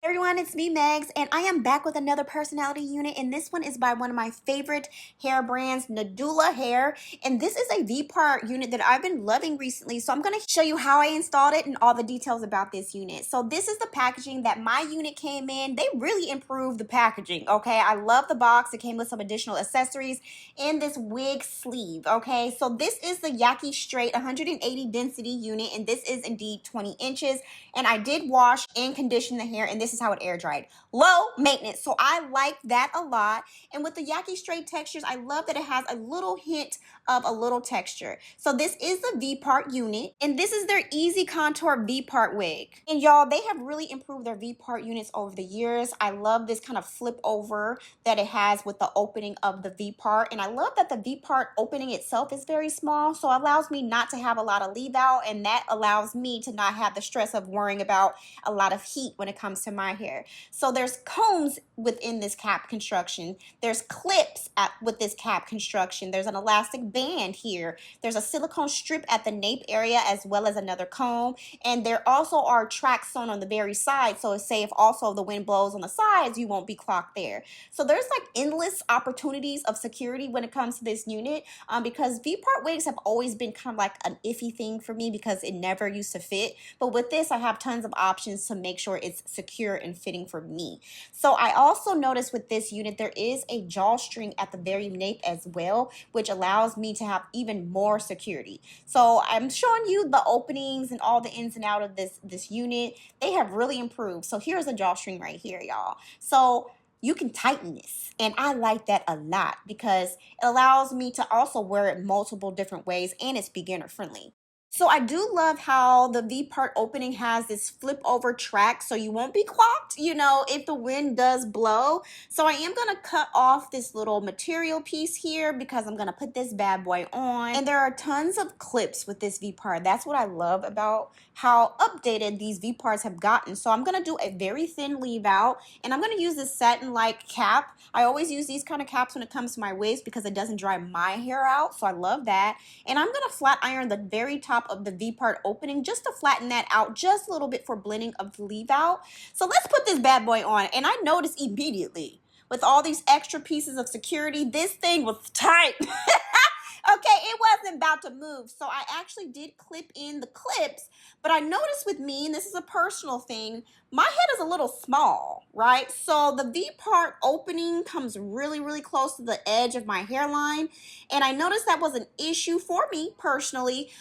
Everyone, it's me, Megz, and I am back with another personality unit, and this one is by one of my favorite hair brands, Nadula Hair, and this is a V-part unit that I've been loving recently, so I'm going to show you how I installed it and all the details about this unit. So this is the packaging that my unit came in. They really improved the packaging, okay? I love the box. It came with some additional accessories and this wig sleeve, okay? So this is the Yaki Straight 180 density unit, and this is indeed 20 inches, and I did wash and condition the hair, and this is how it air dried. Low maintenance, so I like that a lot. And with the Yaki Straight textures, I love that it has a little hint of a little texture. So this is the V-part unit, and this is their EasiContour V-part wig. And y'all, they have really improved their V-part units over the years. I love this kind of flip over that it has with the opening of the V-part, and I love that the V-part opening itself is very small, so it allows me not to have a lot of leave out, and that allows me to not have the stress of worrying about a lot of heat when it comes to my hair. So there's combs within this cap construction. There's clips with this cap construction. There's an elastic band here. There's a silicone strip at the nape area as well as another comb. And there also are tracks sewn on the very side. So say if also the wind blows on the sides, you won't be clocked there. So there's like endless opportunities of security when it comes to this unit because V-part wigs have always been kind of like an iffy thing for me because it never used to fit. But with this, I have tons of options to make sure it's secure and fitting for me. So I also noticed with this unit, there is a drawstring at the very nape as well, which allows me to have even more security. So I'm showing you the openings and all the ins and out of this unit. They have really improved. So here's a drawstring right here, y'all. So you can tighten this, and I like that a lot because it allows me to also wear it multiple different ways, and it's beginner friendly. So I do love how the V-part opening has this flip over track so you won't be clocked, you know, if the wind does blow. So I am going to cut off this little material piece here because I'm going to put this bad boy on. And there are tons of clips with this V-part. That's what I love about how updated these V-parts have gotten. So I'm going to do a very thin leave out, and I'm going to use this satin-like cap. I always use these kind of caps when it comes to my wigs because it doesn't dry my hair out. So I love that. And I'm going to flat iron the very top of the V-part opening just to flatten that out just a little bit for blending of the leave out. So let's put this bad boy on, and I noticed immediately with all these extra pieces of security, this thing was tight. Okay, it wasn't about to move, so I actually did clip in the clips, but I noticed with me, and this is a personal thing, my head is a little small, right? So the V-part opening comes really, really close to the edge of my hairline, and I noticed that was an issue for me personally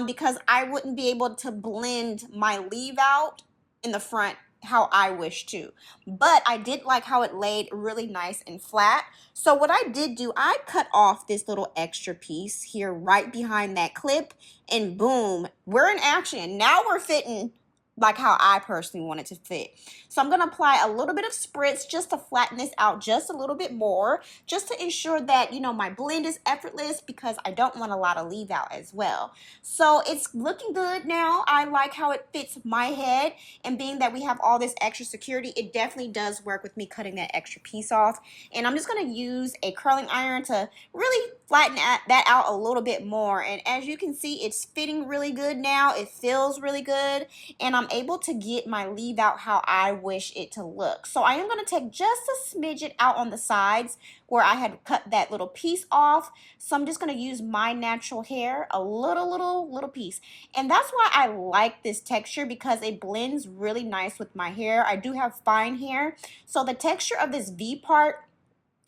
because I wouldn't be able to blend my leave out in the front how I wish to. But I did like how it laid really nice and flat. So what I did do, I cut off this little extra piece here right behind that clip, and boom, we're in action. Now we're fitting like how I personally want it to fit. So I'm going to apply a little bit of spritz just to flatten this out just a little bit more, just to ensure that, you know, my blend is effortless because I don't want a lot of leave out as well. So it's looking good now. I like how it fits my head, and being that we have all this extra security, it definitely does work with me cutting that extra piece off. And I'm just going to use a curling iron to really flatten that out a little bit more. And as you can see, it's fitting really good now. It feels really good, and I'm able to get my leave out how I wish it to look. So I am going to take just a smidget out on the sides where I had cut that little piece off. So I'm just going to use my natural hair, a little piece. And that's why I like this texture, because it blends really nice with my hair. I do have fine hair, so the texture of this V-part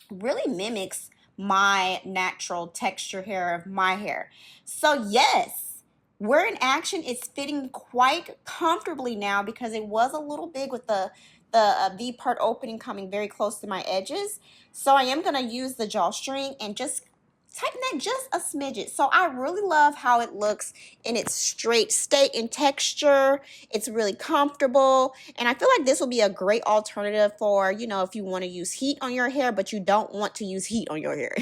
really mimics my natural texture hair of my hair. So yes, we're in action. It's fitting quite comfortably now because it was a little big with the V-part opening coming very close to my edges. So I am going to use the drawstring and just tighten that just a smidget. So I really love how it looks in its straight state and texture. It's really comfortable, and I feel like this will be a great alternative for, you know, if you want to use heat on your hair but you don't want to use heat on your hair.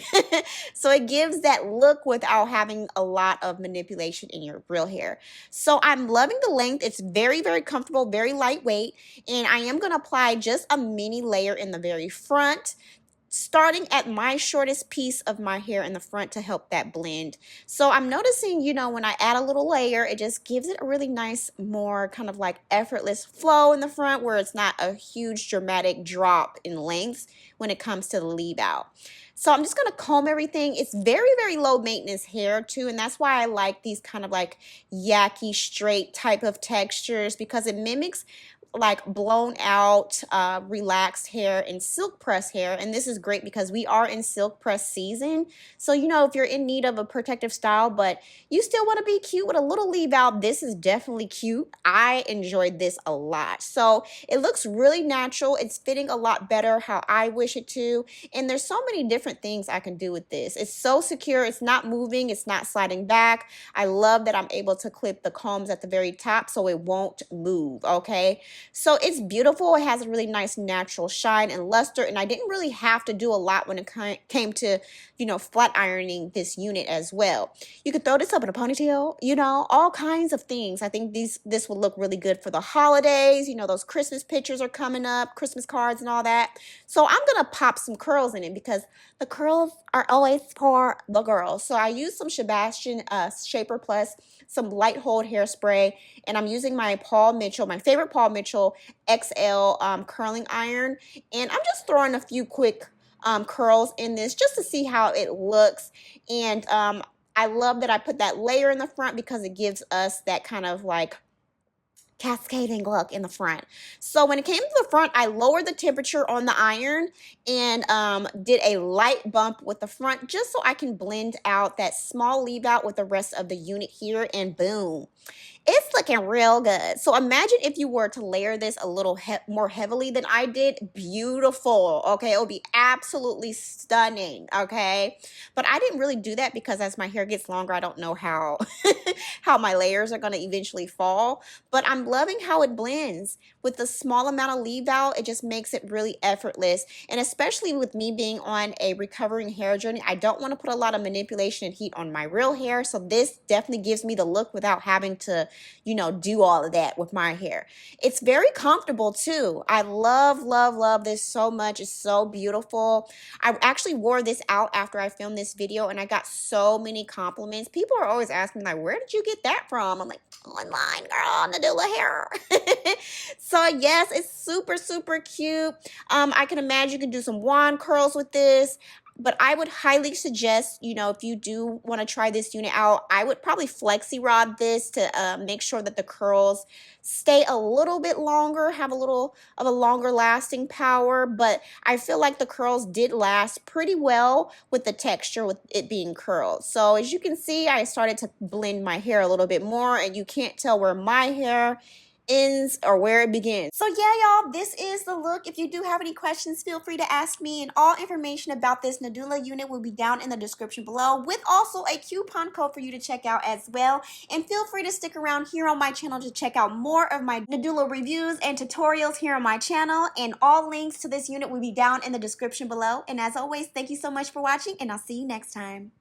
So it gives that look without having a lot of manipulation in your real hair. So I'm loving the length. It's very, very comfortable, very lightweight, and I am going to apply just a mini layer in the very front starting at my shortest piece of my hair in the front to help that blend. So I'm noticing, you know, when I add a little layer, it just gives it a really nice, more kind of like effortless flow in the front where it's not a huge dramatic drop in length when it comes to the leave out. So I'm just going to comb everything. It's very, very low maintenance hair too. And that's why I like these kind of like yaki straight type of textures, because it mimics like blown out relaxed hair and silk press hair. And this is great because we are in silk press season. So, you know, if you're in need of a protective style but you still want to be cute with a little leave out, this is definitely cute. I enjoyed this a lot. So it looks really natural. It's fitting a lot better how I wish it to. And there's so many different things I can do with this. It's so secure. It's not moving. It's not sliding back. I love that I'm able to clip the combs at the very top so it won't move, okay? So it's beautiful. It has a really nice natural shine and luster, and I didn't really have to do a lot when it came to, you know, flat ironing this unit as well. You could throw this up in a ponytail, you know, all kinds of things. I think this will look really good for the holidays. You know, those Christmas pictures are coming up, Christmas cards and all that. So I'm going to pop some curls in it because the curls are always for the girls. So I used some Sebastian Shaper Plus, some light hold hairspray, and I'm using my Paul Mitchell, my favorite Paul Mitchell XL curling iron, and I'm just throwing a few quick curls in this just to see how it looks. And I love that I put that layer in the front because it gives us that kind of like cascading look in the front. So when it came to the front, I lowered the temperature on the iron and did a light bump with the front just so I can blend out that small leave out with the rest of the unit here, and boom. It's looking real good. So imagine if you were to layer this a little more heavily than I did. Beautiful, okay? It would be absolutely stunning, okay? But I didn't really do that because as my hair gets longer, I don't know how, how my layers are going to eventually fall. But I'm loving how it blends. With the small amount of leave out, it just makes it really effortless. And especially with me being on a recovering hair journey, I don't want to put a lot of manipulation and heat on my real hair. So this definitely gives me the look without having to, you know, do all of that with my hair. It's very comfortable too. I love, love, love this so much. It's so beautiful. I actually wore this out after I filmed this video and I got so many compliments. People are always asking me like, where did you get that from? I'm like, online, girl, Nadula Hair. So yes, it's super, super cute. I can imagine you can do some wand curls with this. But I would highly suggest, you know, if you do want to try this unit out, I would probably flexi rod this to make sure that the curls stay a little bit longer, have a little of a longer lasting power. But I feel like the curls did last pretty well with the texture with it being curled. So as you can see, I started to blend my hair a little bit more, and you can't tell where my hair ends or where it begins. So yeah, y'all, this is the look. If you do have any questions, feel free to ask me, and all information about this Nadula unit will be down in the description below, with also a coupon code for you to check out as well. And feel free to stick around here on my channel to check out more of my Nadula reviews and tutorials here on my channel, and all links to this unit will be down in the description below. And as always, thank you so much for watching, and I'll see you next time.